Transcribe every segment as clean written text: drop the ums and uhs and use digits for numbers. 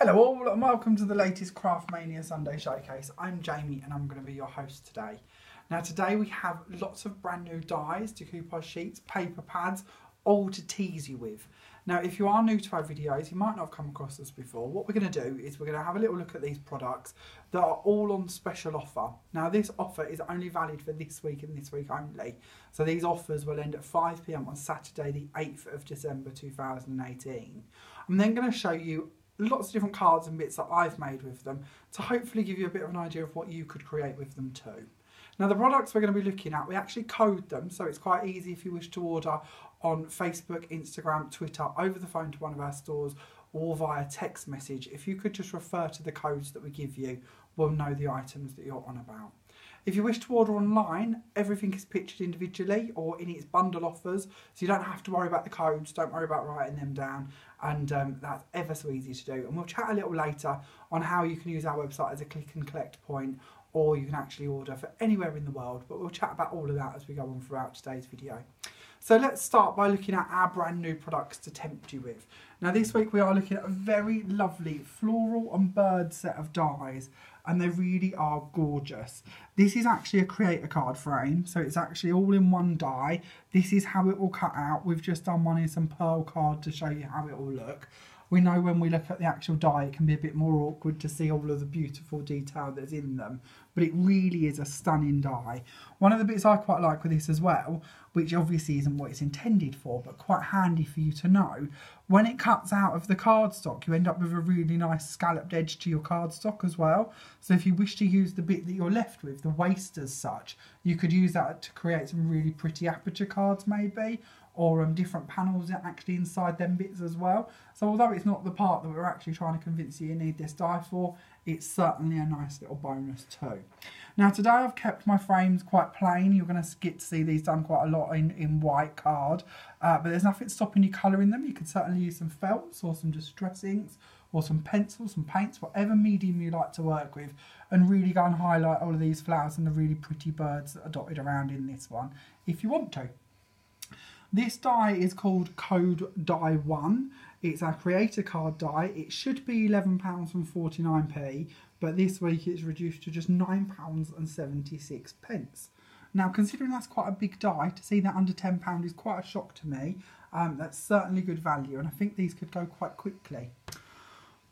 Hello all and welcome to the latest Craftmania Sunday Showcase. I'm Jamie and I'm going to be your host today. Now today we have lots of brand new dies, decoupage sheets, paper pads, all to tease you with. Now if you are new to our videos, you might not have come across this before. What we're going to do is we're going to have a little look at these products that are all on special offer. Now this offer is only valid for this week and this week only. So these offers will end at 5 PM on Saturday the 8th of December 2018. I'm then going to show you lots of different cards and bits that I've made with them to hopefully give you a bit of an idea of what you could create with them too. Now the products we're going to be looking at, we actually code them, so it's quite easy if you wish to order on Facebook, Instagram, Twitter, over the phone to one of our stores or via text message. If you could just refer to the codes that we give you, we'll know the items that you're on about. If you wish to order online, everything is pictured individually or in its bundle offers, so you don't have to worry about the codes, don't worry about writing them down, and that's ever so easy to do. And we'll chat a little later on how you can use our website as a click and collect point, or you can actually order for anywhere in the world, but we'll chat about all of that as we go on throughout today's video. So let's start by looking at our brand new products to tempt you with. Now this week we are looking at a very lovely floral and bird set of dies, and they really are gorgeous. This is actually a creator card frame, so it's actually all in one die. This is how it will cut out. We've just done one in some pearl card to show you how it will look. We know when we look at the actual die it can be a bit more awkward to see all of the beautiful detail that's in them, but it really is a stunning die. One of the bits I quite like with this as well, which obviously isn't what it's intended for, but quite handy for you to know, when it cuts out of the cardstock you end up with a really nice scalloped edge to your cardstock as well. So if you wish to use the bit that you're left with, the waste as such, you could use that to create some really pretty aperture cards maybe, or different panels actually inside them bits as well. So although it's not the part that we're actually trying to convince you need this die for, it's certainly a nice little bonus too. Now today I've kept my frames quite plain. You're going to get to see these done quite a lot in white card, but there's nothing stopping you colouring them. You could certainly use some felts or some distress inks or some pencils, some paints, whatever medium you like to work with, and really go and highlight all of these flowers and the really pretty birds that are dotted around in this one if you want to. This die is called Code Die 1. It's our creator card die. It should be £11.49, but this week it's reduced to just £9.76. Now, considering that's quite a big die, to see that under £10 is quite a shock to me. That's certainly good value, and I think these could go quite quickly.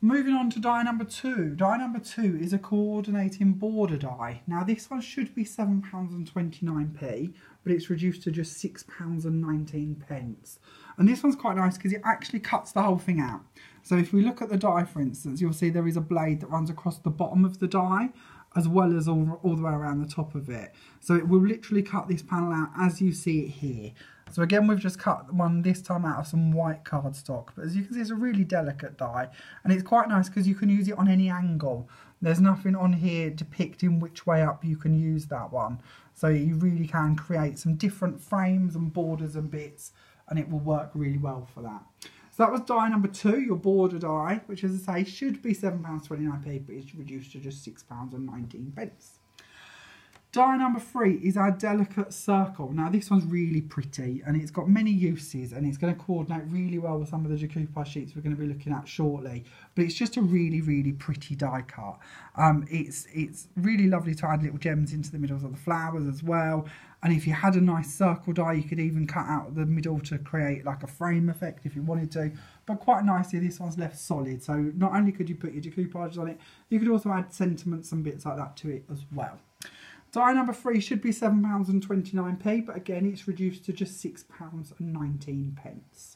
Moving on to die number 2. Die number 2 is a coordinating border die. Now this one should be £7.29, but it's reduced to just £6.19. And this one's quite nice because it actually cuts the whole thing out. So if we look at the die, for instance, you'll see there is a blade that runs across the bottom of the die, as well as all the way around the top of it. So it will literally cut this panel out as you see it here. So again, we've just cut one this time out of some white cardstock, but as you can see it's a really delicate die, and it's quite nice because you can use it on any angle. There's nothing on here depicting which way up you can use that one, so you really can create some different frames and borders and bits, and it will work really well for that. So that was die number 2, your border die, which as I say should be £7.29, but it's reduced to just £6.19. Die number 3 is our delicate circle. Now this one's really pretty and it's got many uses, and it's going to coordinate really well with some of the decoupage sheets we're going to be looking at shortly, but it's just a really, really pretty die cut. It's really lovely to add little gems into the middles of the flowers as well, and if you had a nice circle die you could even cut out the middle to create like a frame effect if you wanted to, but quite nicely this one's left solid, so not only could you put your decoupages on it, you could also add sentiments and bits like that to it as well. Die number 3 should be £7.29, but again it's reduced to just £6.19.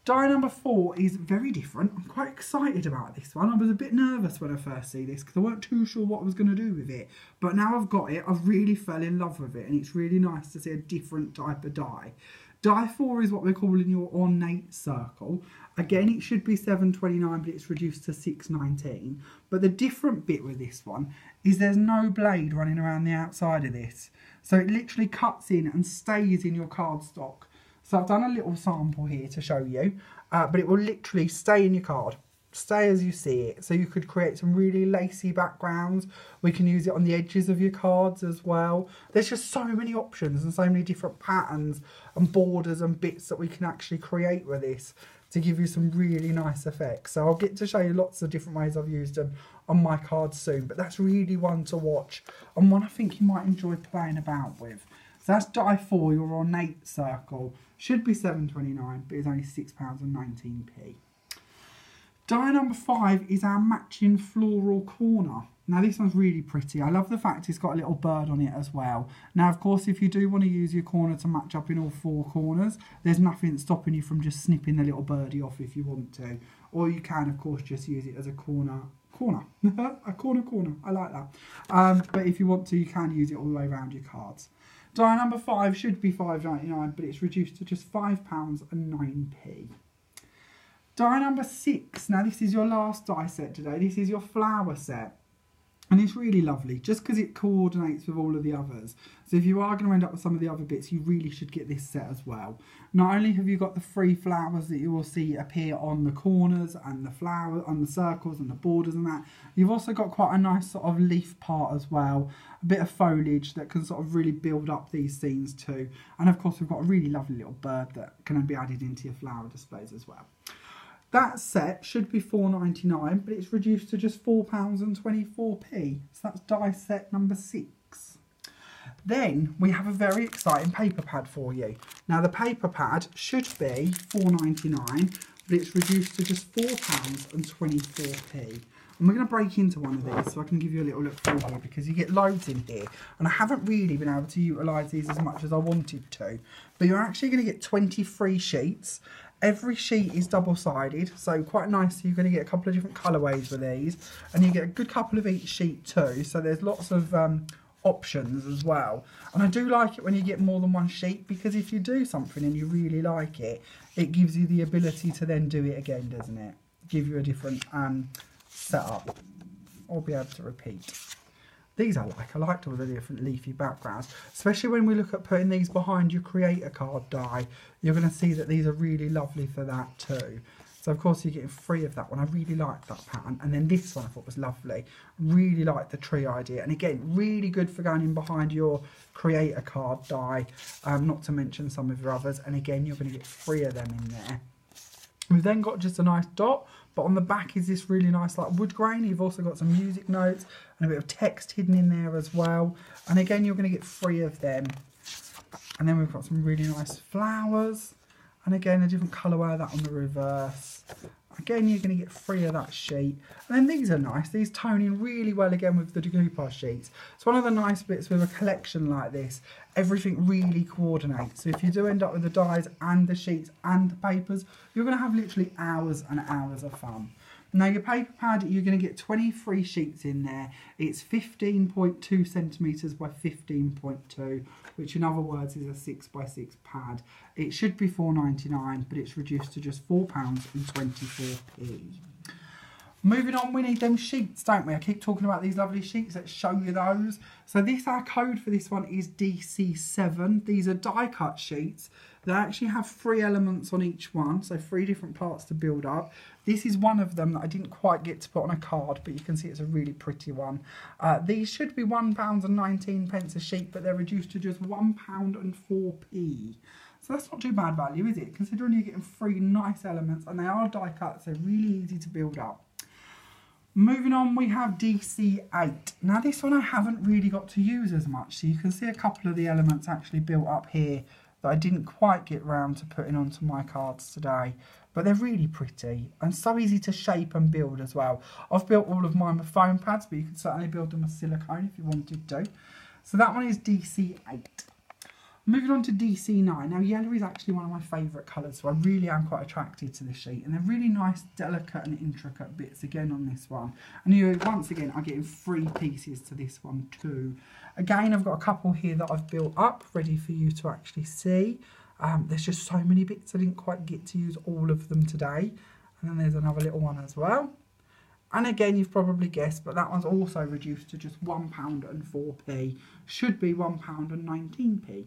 Die number 4 is very different. I'm quite excited about this one. I was a bit nervous when I first see this because I weren't too sure what I was going to do with it, but now I've got it, I've really fell in love with it, and it's really nice to see a different type of die. Die 4 is what we're calling your ornate circle. Again, it should be £7.29, but it's reduced to £6.19. But the different bit with this one is there's no blade running around the outside of this. So it literally cuts in and stays in your cardstock. So I've done a little sample here to show you, but it will literally stay in your card. Stay as you see it. So you could create some really lacy backgrounds. We can use it on the edges of your cards as well. There's just so many options and so many different patterns and borders and bits that we can actually create with this to give you some really nice effects. So I'll get to show you lots of different ways I've used them on my cards soon, but that's really one to watch and one I think you might enjoy playing about with. So that's die 4, your ornate circle. Should be £7.29, but it's only £6.19p. Die number 5 is our matching floral corner. Now this one's really pretty. I love the fact it's got a little bird on it as well. Now of course if you do want to use your corner to match up in all 4 corners, there's nothing stopping you from just snipping the little birdie off if you want to. Or you can of course just use it as a corner. A corner, I like that. But if you want to, you can use it all the way around your cards. Die number 5 should be £5.99, but it's reduced to just £5.09p. Die number 6, now this is your last die set today, this is your flower set. And it's really lovely, just because it coordinates with all of the others. So if you are going to end up with some of the other bits, you really should get this set as well. Not only have you got the 3 flowers that you will see appear on the corners and the flower on the circles and the borders and that, you've also got quite a nice sort of leaf part as well, a bit of foliage that can sort of really build up these scenes too. And of course we've got a really lovely little bird that can be added into your flower displays as well. That set should be £4.99, but it's reduced to just £4.24p. So that's die set number 6. Then we have a very exciting paper pad for you. Now the paper pad should be £4.99, but it's reduced to just £4.24p. And we're going to break into one of these so I can give you a little look through here, because you get loads in here and I haven't really been able to utilise these as much as I wanted to. But you're actually going to get 23 sheets. Every sheet is double-sided, so quite nice. You're going to get a couple of different colourways with these, and you get a good couple of each sheet too, so there's lots of options as well. And I do like it when you get more than one sheet, because if you do something and you really like it, it gives you the ability to then do it again, doesn't it? Give you a different setup, or be able to repeat. These I liked all the different leafy backgrounds, especially when we look at putting these behind your creator card die. You're going to see that these are really lovely for that too. So of course you're getting 3 of that one. I really liked that pattern. And then this one I thought was lovely. Really liked the tree idea. And again, really good for going in behind your creator card die, not to mention some of your others. And again, you're going to get 3 of them in there. We've then got just a nice dot, but on the back is this really nice like wood grain. You've also got some music notes and a bit of text hidden in there as well. And again, you're going to get 3 of them. And then we've got some really nice flowers. And again, a different colourway of that on the reverse. Again, you're going to get 3 of that sheet. And then these are nice. These tone in really well again with the decoupage sheets. It's one of the nice bits with a collection like this. Everything really coordinates. So if you do end up with the dies and the sheets and the papers, you're going to have literally hours and hours of fun. Now your paper pad, you're going to get 23 sheets in there. It's 15.2 centimetres by 15.2, which in other words is a 6x6 pad. It should be £4.99, but it's reduced to just £4.24p. Moving on, we need them sheets, don't we? I keep talking about these lovely sheets. Let's show you those. So our code for this one is DC7. These are die cut sheets. They actually have 3 elements on each one, so 3 different parts to build up. This is one of them that I didn't quite get to put on a card, but you can see it's a really pretty one. These should be £1.19 a sheet, but they're reduced to just £1.04p. So that's not too bad value, is it? Considering you're getting 3 nice elements, and they are die cut, so really easy to build up. Moving on, we have DC8. Now this one I haven't really got to use as much, so you can see a couple of the elements actually built up here that I didn't quite get round to putting onto my cards today. But they're really pretty and so easy to shape and build as well. I've built all of mine with foam pads, but you can certainly build them with silicone if you wanted to. So that one is DC8. Moving on to DC9. Now yellow is actually one of my favourite colours, so I really am quite attracted to this sheet. And they're really nice, delicate and intricate bits again on this one. And you once again are getting 3 pieces to this one too. Again, I've got a couple here that I've built up, ready for you to actually see. There's just so many bits, I didn't quite get to use all of them today. And then there's another little one as well. And again, you've probably guessed, but that one's also reduced to just £1.04p. Should be £1.19p.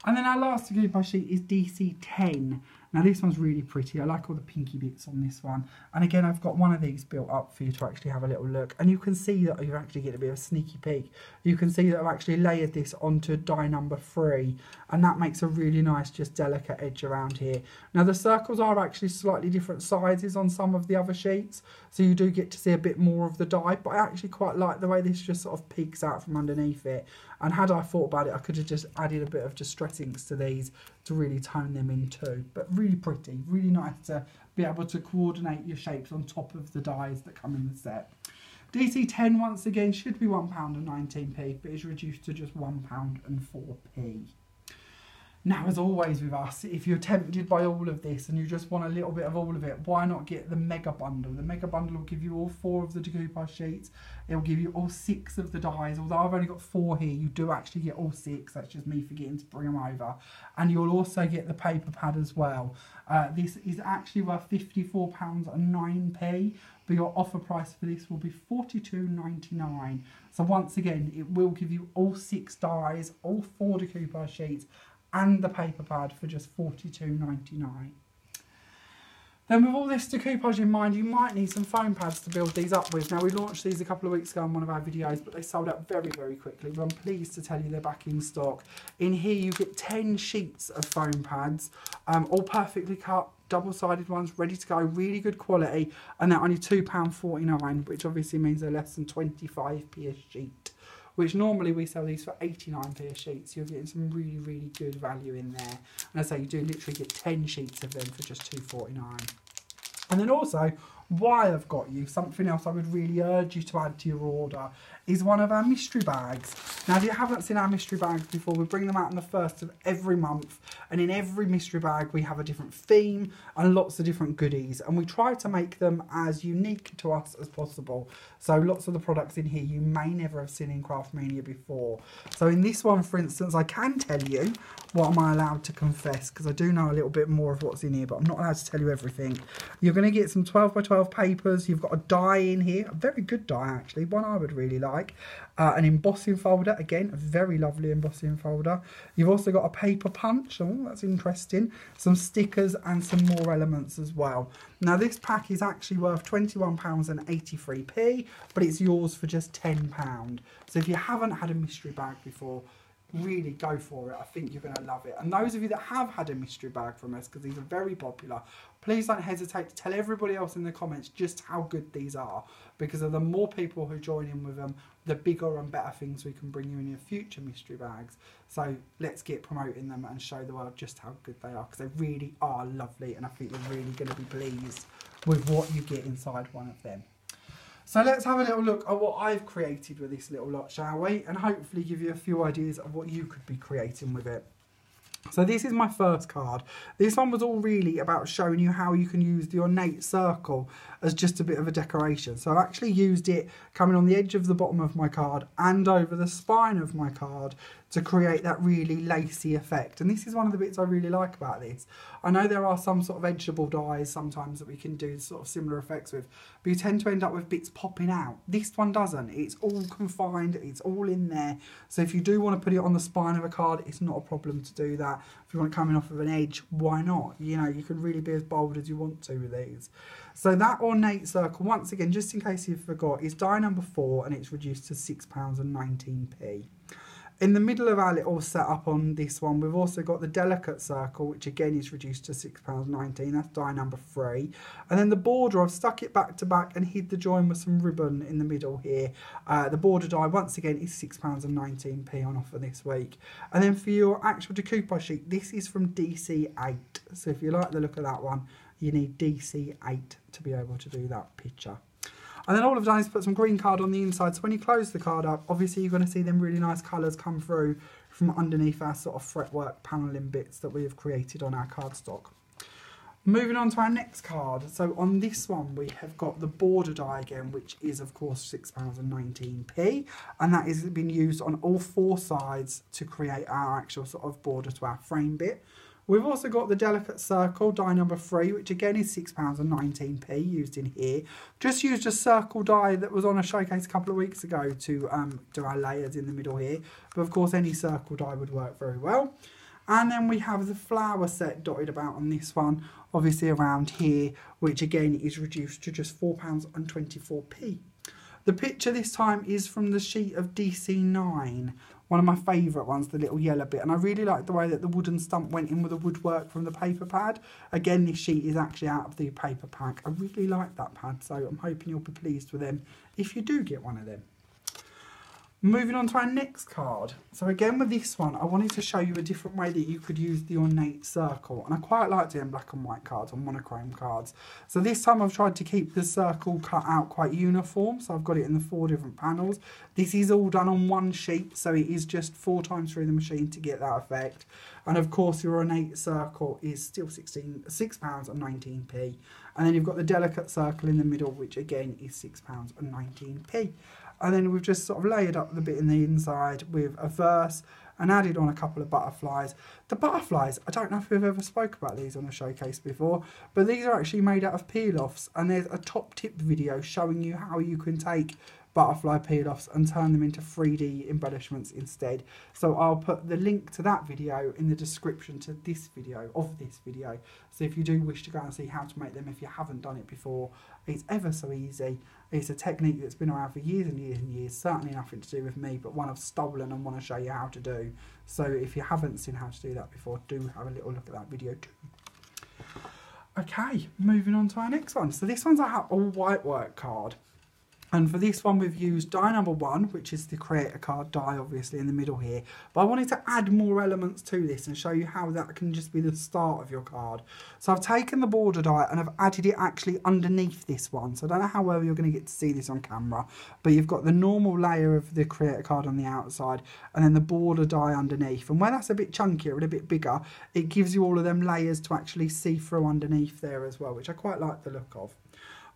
And then our last decoupage sheet is DC10. Now this one's really pretty. I like all the pinky bits on this one. And again, I've got one of these built up for you to actually have a little look. And you can see that you actually get a bit of a sneaky peek. You can see that I've actually layered this onto die number 3. And that makes a really nice, just delicate edge around here. Now the circles are actually slightly different sizes on some of the other sheets. So you do get to see a bit more of the die. But I actually quite like the way this just sort of peeks out from underneath it. And had I thought about it, I could have just added a bit of distress inks to these to really tone them in too. But really pretty, really nice to be able to coordinate your shapes on top of the dies that come in the set. DC 10 once again should be £1.19p, but is reduced to just £1.04p. Now, as always with us, if you're tempted by all of this and you just want a little bit of all of it, why not get the mega bundle? The mega bundle will give you all 4 of the decoupage sheets. It will give you all 6 of the dies. Although I've only got 4 here, you do actually get all 6. That's just me forgetting to bring them over. And you'll also get the paper pad as well. This is actually worth £54.09, but your offer price for this will be £42.99. So once again, it will give you all 6 dies, all 4 decoupage sheets, and the paper pad for just £42.99. Then with all this decoupage in mind, you might need some foam pads to build these up with. Now we launched these a couple of weeks ago on one of our videos, but they sold out very, very quickly. But I'm pleased to tell you they're back in stock. In here you get 10 sheets of foam pads, all perfectly cut, double-sided ones, ready to go, really good quality, and they're only £2.49, which obviously means they're less than 25p a sheet. Which normally we sell these for 89p a sheet, so you're getting some really, really good value in there. And I say you do literally get 10 sheets of them for just £2.49. And then also, while I've got you, something else I would really urge you to add to your order is one of our mystery bags. Now, if you haven't seen our mystery bags before, we bring them out on the 1st of every month. And in every mystery bag, we have a different theme and lots of different goodies. And we try to make them as unique to us as possible. So lots of the products in here you may never have seen in Craftmania before. So in this one, for instance, I can tell you, what am I allowed to confess? Because I do know a little bit more of what's in here, but I'm not allowed to tell you everything. You're going to get some 12 by 12 papers. You've got a die in here, a very good die actually, one I would really like. An embossing folder, again, a very lovely embossing folder. You've also got a paper punch, oh that's interesting, some stickers and some more elements as well. Now this pack is actually worth £21.83p, but it's yours for just £10. So if you haven't had a mystery bag before, really go for it. I think you're going to love it. And those of you that have had a mystery bag from us, because these are very popular, please don't hesitate to tell everybody else in the comments just how good these are, because of the more people who join in with them, the bigger and better things we can bring you in your future mystery bags. So let's get promoting them and show the world just how good they are, because they really are lovely, and I think you're really going to be pleased with what you get inside one of them. So let's have a little look at what I've created with this little lot, shall we? And hopefully give you a few ideas of what you could be creating with it. So this is my first card. This one was all really about showing you how you can use the ornate circle as just a bit of a decoration. So I've actually used it coming on the edge of the bottom of my card and over the spine of my card to create that really lacy effect. And this is one of the bits I really like about this. I know there are some sort of edgeable dies sometimes that we can do sort of similar effects with, but you tend to end up with bits popping out. This one doesn't. It's all confined, it's all in there. So if you do want to put it on the spine of a card, it's not a problem to do that. If you want it coming off of an edge, why not? You know, you can really be as bold as you want to with these. So that ornate circle, once again, just in case you forgot, is die number 4 and it's reduced to £6.19p. In the middle of our little setup on this one, we've also got the delicate circle, which again is reduced to £6.19. That's die number 3. And then the border, I've stuck it back to back and hid the join with some ribbon in the middle here. The border die, once again, is £6.19p on offer this week. And then for your actual decoupage sheet, this is from DC 8. So if you like the look of that one, you need DC 8 to be able to do that picture. And then all I've done is put some green card on the inside, so when you close the card up, obviously you're going to see them really nice colours come through from underneath our sort of fretwork panelling bits that we have created on our cardstock. Moving on to our next card, so on this one we have got the border die again, which is of course £6.19p, and that has been used on all 4 sides to create our actual sort of border to our frame bit. We've also got the delicate circle, die number 3, which again is £6.19p used in here. Just used a circle die that was on a showcase a couple of weeks ago to do our layers in the middle here. But of course any circle die would work very well. And then we have the flower set dotted about on this one, obviously around here, which again is reduced to just £4.24. The picture this time is from the sheet of DC9, one of my favourite ones, the little yellow bit. And I really like the way that the wooden stump went in with the woodwork from the paper pad. Again, this sheet is actually out of the paper pack. I really like that pad, so I'm hoping you'll be pleased with them if you do get one of them. Moving on to our next card. So again with this one, I wanted to show you a different way that you could use the ornate circle. And I quite like doing black and white cards or monochrome cards. So this time I've tried to keep the circle cut out quite uniform. So I've got it in the 4 different panels. This is all done on one sheet. So it is just 4 times through the machine to get that effect. And of course your ornate circle is still £6.19. And then you've got the delicate circle in the middle, which again is £6.19. And then we've just sort of layered up the bit in the inside with a verse and added on a couple of butterflies. The butterflies, I don't know if we've ever spoke about these on a showcase before, but these are actually made out of peel-offs, and there's a top tip video showing you how you can take butterfly peel-offs and turn them into 3D embellishments instead. So I'll put the link to that video in the description to this video, So if you do wish to go and see how to make them if you haven't done it before, it's ever so easy. It's a technique that's been around for years and years and years, certainly nothing to do with me, but one I've stolen and want to show you how to do. So if you haven't seen how to do that before, do have a little look at that video too. Okay, moving on to our next one. So this one's our all white work card. And for this one, we've used die number 1, which is the creator card die, obviously, in the middle here. But I wanted to add more elements to this and show you how that can just be the start of your card. So I've taken the border die and I've added it actually underneath this one. So I don't know how well you're going to get to see this on camera. But you've got the normal layer of the creator card on the outside and then the border die underneath. And where that's a bit chunkier and a bit bigger, it gives you all of them layers to actually see through underneath there as well, which I quite like the look of.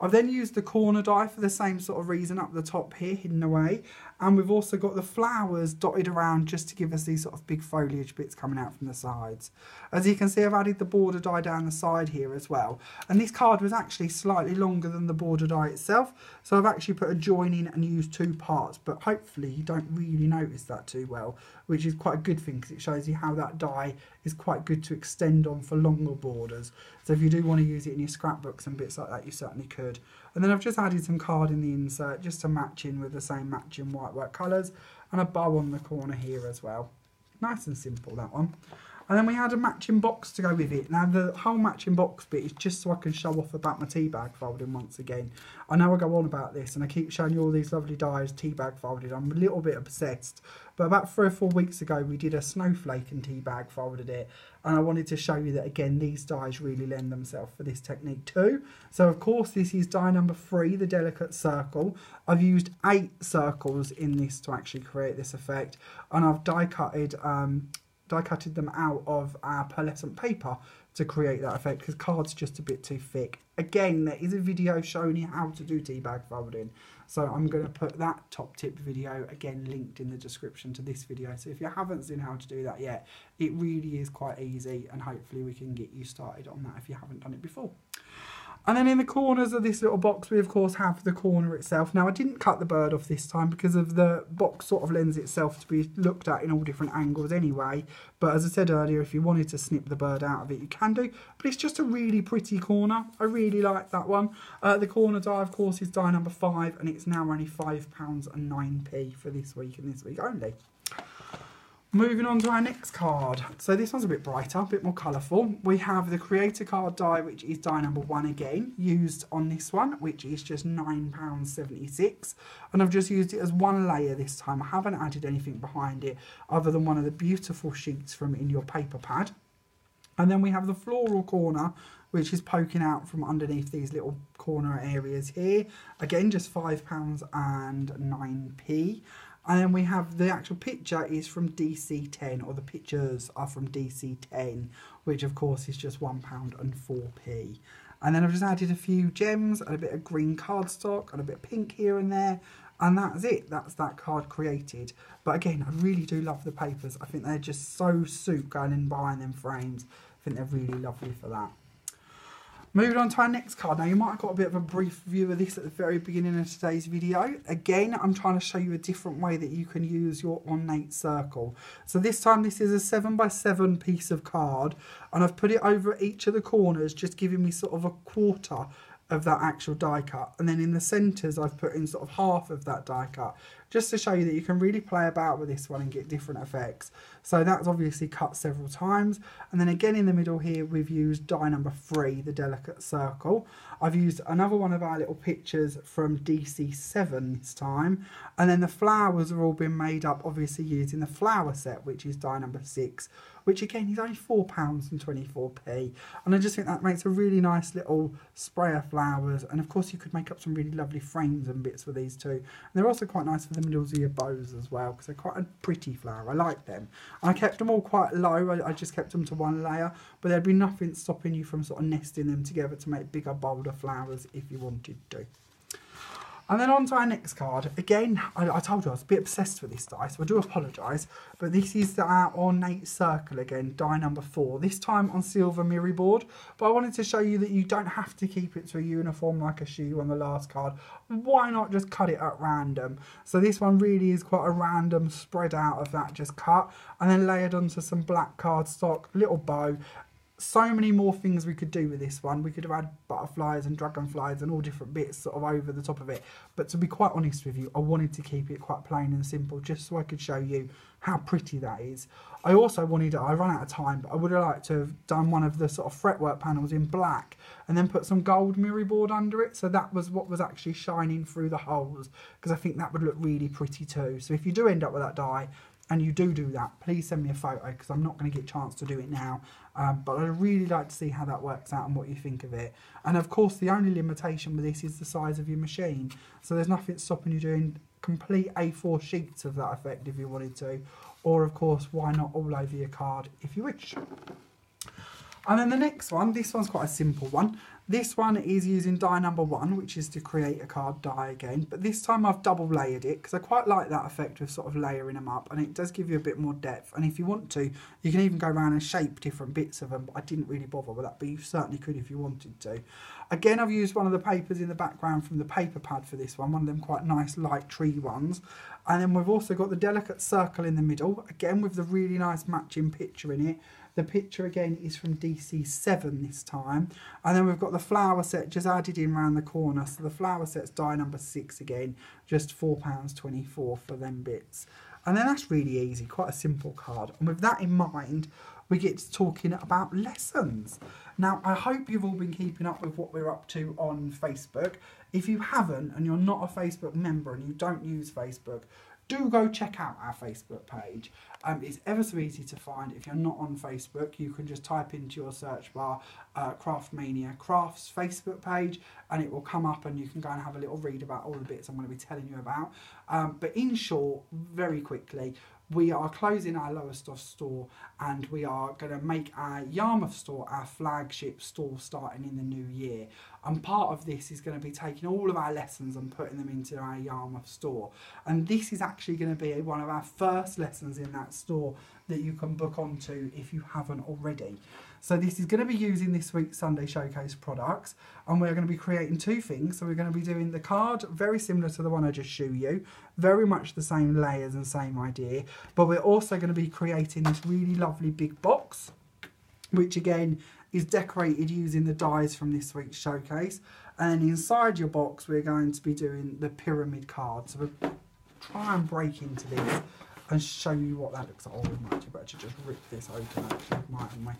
I've then used the corner die for the same sort of reason up the top here, hidden away. And we've also got the flowers dotted around just to give us these sort of big foliage bits coming out from the sides. As you can see, I've added the border die down the side here as well. And this card was actually slightly longer than the border die itself. So I've actually put a join in and used 2 parts. But hopefully you don't really notice that too well, which is quite a good thing because it shows you how that die is quite good to extend on for longer borders. So if you do want to use it in your scrapbooks and bits like that, you certainly could. And then I've just added some card in the insert just to match in with the same matching white work colours and a bow on the corner here as well. Nice and simple, that one. And then we had a matching box to go with it. Now the whole matching box bit is just so I can show off about my tea bag folding once again. I know I go on about this and I keep showing you all these lovely dies tea bag folded. I'm a little bit obsessed. But about 3 or 4 weeks ago we did a snowflake and tea bag folded it. And I wanted to show you that again these dies really lend themselves for this technique too. So of course this is die number 3, the delicate circle. I've used 8 circles in this to actually create this effect. And I've die cutted them out of our pearlescent paper to create that effect because card's just a bit too thick. Again, there is a video showing you how to do tea bag folding, so I'm going to put that top tip video again linked in the description to this video. So if you haven't seen how to do that yet, it really is quite easy and hopefully we can get you started on that if you haven't done it before. And then in the corners of this little box, we of course have the corner itself. Now I didn't cut the bird off this time because of the box sort of lends itself to be looked at in all different angles anyway. But as I said earlier, if you wanted to snip the bird out of it, you can do. But it's just a really pretty corner. I really like that one. The corner die, of course, is die number 5 and it's now only £5.09 for this week and this week only. Moving on to our next card. So this one's a bit brighter, a bit more colourful. We have the creator card die, which is die number 1 again, used on this one, which is just £9.76. And I've just used it as one layer this time. I haven't added anything behind it other than one of the beautiful sheets from In Your Paper Pad. And then we have the floral corner, which is poking out from underneath these little corner areas here. Again, just £5.09. And then we have the actual picture is from DC10, or the pictures are from DC10, which of course is just £1.04. And then I've just added a few gems and a bit of green cardstock and a bit of pink here and there. And that's it. That's that card created. But again, I really do love the papers. I think they're just so soup going in behind them frames. I think they're really lovely for that. Moving on to our next card. Now, you might have got a bit of a brief view of this at the very beginning of today's video. Again, I'm trying to show you a different way that you can use your ornate circle. So this time, this is a 7x7 piece of card, and I've put it over each of the corners, just giving me sort of a quarter of that actual die cut, and then in the centres I've put in sort of half of that die cut, just to show you that you can really play about with this one and get different effects. So that's obviously cut several times, and then again in the middle here we've used die number 3, the delicate circle. I've used another one of our little pictures from DC7 this time, and then the flowers have all been made up obviously using the flower set, which is die number 6, which again is only £4.24, and I just think that makes a really nice little spray of flowers. And of course you could make up some really lovely frames and bits with these too, and they're also quite nice for the middles of your bows as well, because they're quite a pretty flower. I like them, and I kept them all quite low. I just kept them to one layer, but there'd be nothing stopping you from sort of nesting them together to make bigger, bolder flowers if you wanted to. And then on to our next card. Again, I told you I was a bit obsessed with this die, so I do apologise. But this is our ornate circle again, die number 4. This time on silver mirror board. But I wanted to show you that you don't have to keep it to a uniform like a shoe on the last card. Why not just cut it at random? So this one really is quite a random spread out of that just cut, and then layered onto some black cardstock, little bow. So many more things we could do with this one. We could have had butterflies and dragonflies and all different bits sort of over the top of it. But to be quite honest with you, I wanted to keep it quite plain and simple, just so I could show you how pretty that is. I also wanted, I ran out of time, but I would have liked to have done one of the sort of fretwork panels in black and then put some gold mirror board under it. So that was what was actually shining through the holes, because I think that would look really pretty too. So if you do end up with that die, and you do that, please send me a photo, because I'm not going to get a chance to do it now. But I'd really like to see how that works out and what you think of it. And of course, the only limitation with this is the size of your machine. So there's nothing stopping you doing complete A4 sheets of that effect if you wanted to. Or of course, why not all over your card if you wish. And then the next one, this one's quite a simple one. This one is using die number 1, which is to create a card die again. But this time I've double layered it, because I quite like that effect of sort of layering them up. And it does give you a bit more depth. And if you want to, you can even go around and shape different bits of them. But I didn't really bother with that, but you certainly could if you wanted to. Again, I've used one of the papers in the background from the paper pad for this one of them quite nice light tree ones. And then we've also got the delicate circle in the middle, again with the really nice matching picture in it. The picture again is from DC7 this time. And then we've got the flower set just added in around the corner. So the flower set's die number 6 again, just £4.24 for them bits. And then that's really easy, quite a simple card. And with that in mind, we get to talking about lessons. Now, I hope you've all been keeping up with what we're up to on Facebook. If you haven't, and you're not a Facebook member and you don't use Facebook, do go check out our Facebook page. It's ever so easy to find. If you're not on Facebook, you can just type into your search bar Craftmania Crafts Facebook page, and it will come up and you can go and have a little read about all the bits I'm going to be telling you about. But in short, very quickly, we are closing our Lowestoft store, and we are going to make our Yarmouth store our flagship store starting in the new year. And part of this is going to be taking all of our lessons and putting them into our Yarmouth store. And this is actually going to be one of our first lessons in that store that you can book onto if you haven't already. So this is going to be using this week's Sunday Showcase products, and we're going to be creating 2 things. So we're going to be doing the card very similar to the one I just showed you, very much the same layers and same idea, but we're also going to be creating this really lovely big box, which again is decorated using the dies from this week's showcase. And inside your box we're going to be doing the pyramid card. So we'll try and break into this and show you what that looks like. Oh, we might better just rip this open actually, mightn't we?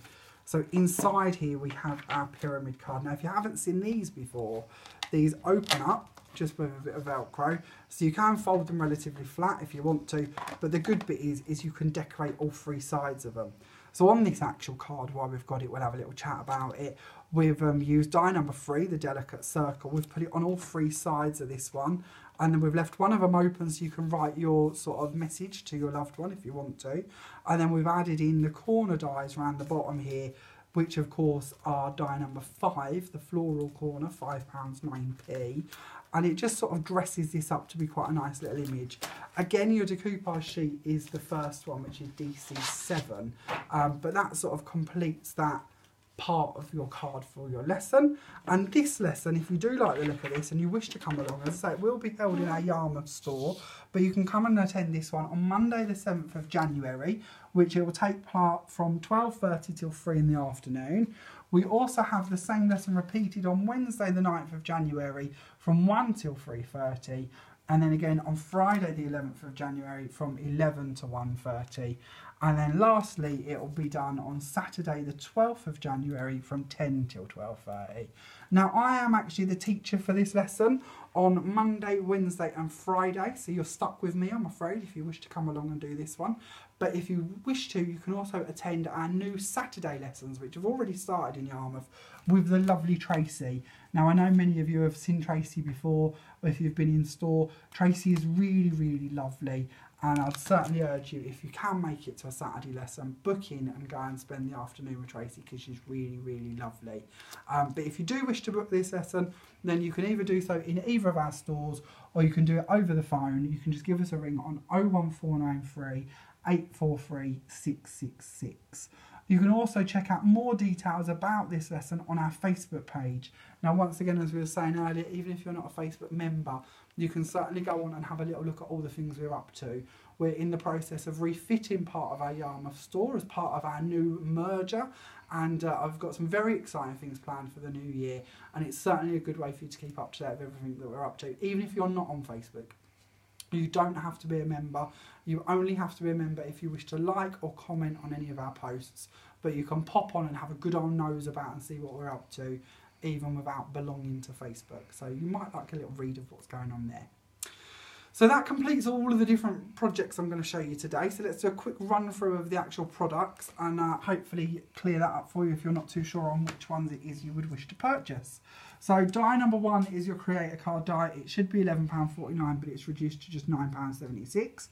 So inside here we have our pyramid card. Now if you haven't seen these before, these open up just with a bit of Velcro. So you can fold them relatively flat if you want to, but the good bit is you can decorate all 3 sides of them. So on this actual card, while we've got it, we'll have a little chat about it. We've used die number 3, the delicate circle. We've put it on all 3 sides of this one. And then we've left one of them open so you can write your sort of message to your loved one if you want to. And then we've added in the corner dies around the bottom here, which of course are die number 5, the floral corner, £5.09. And it just sort of dresses this up to be quite a nice little image. Again, your decoupage sheet is the first one, which is DC7, but that sort of completes that part of your card for your lesson. And this lesson, if you do like the look of this and you wish to come along, as I say, it will be held in our Yarmouth store, but you can come and attend this one on Monday the 7th of January, which it will take part from 12:30 till 3 in the afternoon. We also have the same lesson repeated on Wednesday the 9th of January from 1 till 3:30, and then again on Friday the 11th of January from 11 to 1:30. And then lastly, it will be done on Saturday the 12th of January from 10 till 12:30. Now, I am actually the teacher for this lesson on Monday, Wednesday and Friday, so you're stuck with me, I'm afraid, if you wish to come along and do this one. But if you wish to, you can also attend our new Saturday lessons, which have already started in Yarmouth, with the lovely Tracy. Now, I know many of you have seen Tracy before, or if you've been in store. Tracy is really, really lovely. And I'd certainly urge you, if you can make it to a Saturday lesson, book in and go and spend the afternoon with Tracy, because she's really, really lovely. But if you do wish to book this lesson, then you can either do so in either of our stores, or you can do it over the phone. You can just give us a ring on 01493 843 666. You can also check out more details about this lesson on our Facebook page. Now, once again, as we were saying earlier, even if you're not a Facebook member, you can certainly go on and have a little look at all the things we're up to. We're in the process of refitting part of our Yarmouth store as part of our new merger, and I've got some very exciting things planned for the new year, and it's certainly a good way for you to keep up to date with everything that we're up to, even if you're not on Facebook. You don't have to be a member. You only have to be a member if you wish to like or comment on any of our posts. But you can pop on and have a good old nose about and see what we're up to, even without belonging to Facebook. So you might like a little read of what's going on there. So that completes all of the different projects I'm going to show you today. So let's do a quick run through of the actual products and hopefully clear that up for you if you're not too sure on which ones it is you would wish to purchase. So die number 1 is your creator card die. It should be £11.49, but it's reduced to just £9.76.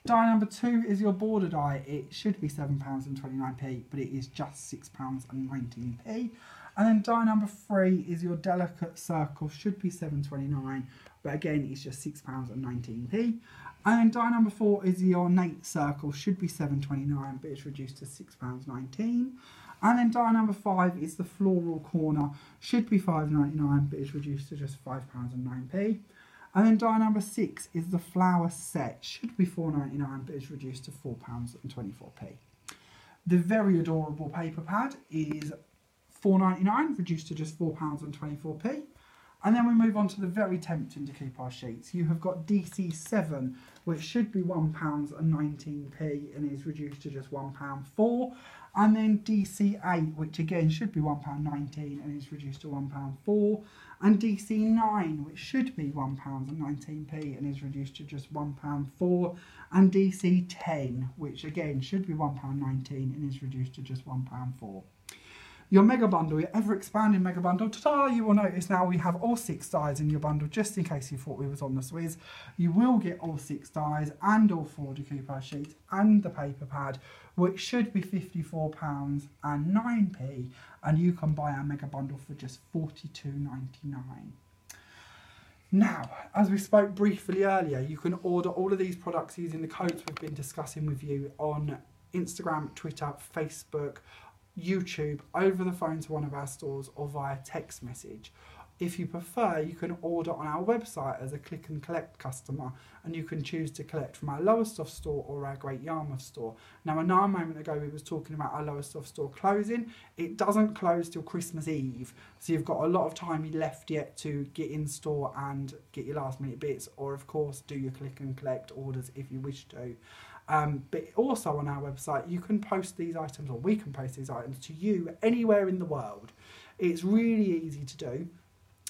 Die number 2 is your border die. It should be £7.29p, but it is just £6.19p. And then die number 3 is your delicate circle. Should be £7.29, but again, it's just £6.19p. And then die number 4 is the ornate circle. Should be £7.29, but it's reduced to £6.19. And then die number 5 is the floral corner. Should be £5.99, but it's reduced to just £5.09p. And then die number 6 is the flower set. Should be £4.99, but it's reduced to £4.24p. The very adorable paper pad is £4.99, reduced to just £4.24p. And then we move on to the very tempting decoupage sheets. You have got DC7, which should be £1.19p and is reduced to just £1.04. And then DC8, which again should be £1.19 and is reduced to £1.04. And DC9, which should be £1.19p and is reduced to just £1.04. And DC10, which again should be £1.19 and is reduced to just £1.04. Your mega bundle, your ever expanding mega bundle, ta-da, you will notice now we have all 6 dies in your bundle, just in case you thought we was on the Swizz. You will get all 6 dies and all 4 decoupage sheets and the paper pad, which should be £54.09p, and you can buy our mega bundle for just £42.99. Now, as we spoke briefly earlier, you can order all of these products using the codes we've been discussing with you on Instagram, Twitter, Facebook, YouTube, over the phone to one of our stores, or via text message. If you prefer, you can order on our website as a click and collect customer, and you can choose to collect from our Lowestoft store or our Great Yarmouth store. Now, I know a moment ago we was talking about our Lowestoft store closing. It doesn't close till Christmas Eve, so you've got a lot of time left yet to get in store and get your last minute bits, or of course do your click and collect orders if you wish to. But also on our website, you can post these items, or we can post these items to you anywhere in the world. It's really easy to do.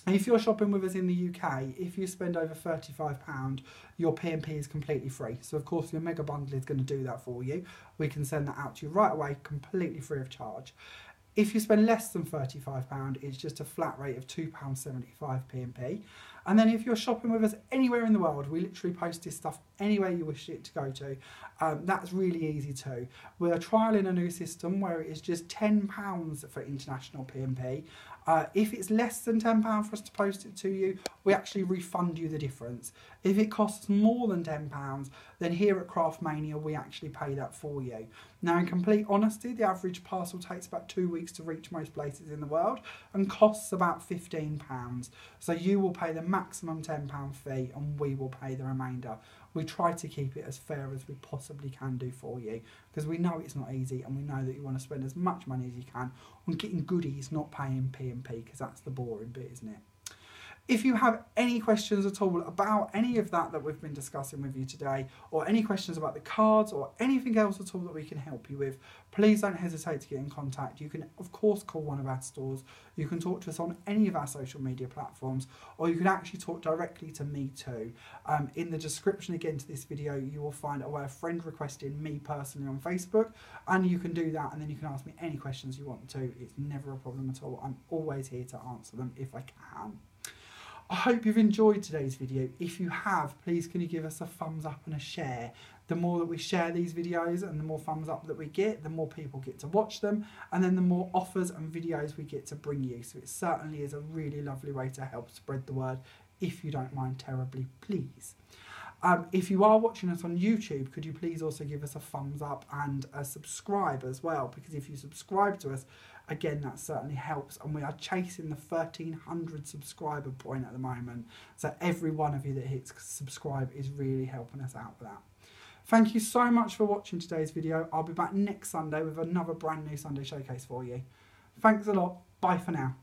And if you're shopping with us in the UK, if you spend over £35, your P&P is completely free. So of course your mega bundle is going to do that for you. We can send that out to you right away, completely free of charge. If you spend less than £35, it's just a flat rate of £2.75 P&P. And then if you're shopping with us anywhere in the world, we literally post this stuff anywhere you wish it to go to. That's really easy too. We're trialling a new system where it is just £10 for international P&P. If it's less than £10 for us to post it to you, we actually refund you the difference. If it costs more than £10, then here at Craftmania, we actually pay that for you. Now, in complete honesty, the average parcel takes about 2 weeks to reach most places in the world and costs about £15. So you will pay the maximum £10 fee and we will pay the remainder. We try to keep it as fair as we possibly can do for you, because we know it's not easy and we know that you want to spend as much money as you can on getting goodies, not paying P&P, because that's the boring bit, isn't it? If you have any questions at all about any of that we've been discussing with you today, or any questions about the cards or anything else at all that we can help you with, please don't hesitate to get in contact. You can of course call one of our stores, you can talk to us on any of our social media platforms, or you can actually talk directly to me too. In the description again to this video you will find a way of friend requesting me personally on Facebook, and you can do that and then you can ask me any questions you want to. It's never a problem at all. I'm always here to answer them if I can. I hope you've enjoyed today's video. If you have, please can you give us a thumbs up and a share. The more that we share these videos and the more thumbs up that we get, the more people get to watch them, and then the more offers and videos we get to bring you. So it certainly is a really lovely way to help spread the word, if you don't mind terribly, please. If you are watching us on YouTube, could you please also give us a thumbs up and a subscribe as well? Because if you subscribe to us, again, that certainly helps. And we are chasing the 1,300 subscriber point at the moment. So every one of you that hits subscribe is really helping us out with that. Thank you so much for watching today's video. I'll be back next Sunday with another brand new Sunday showcase for you. Thanks a lot. Bye for now.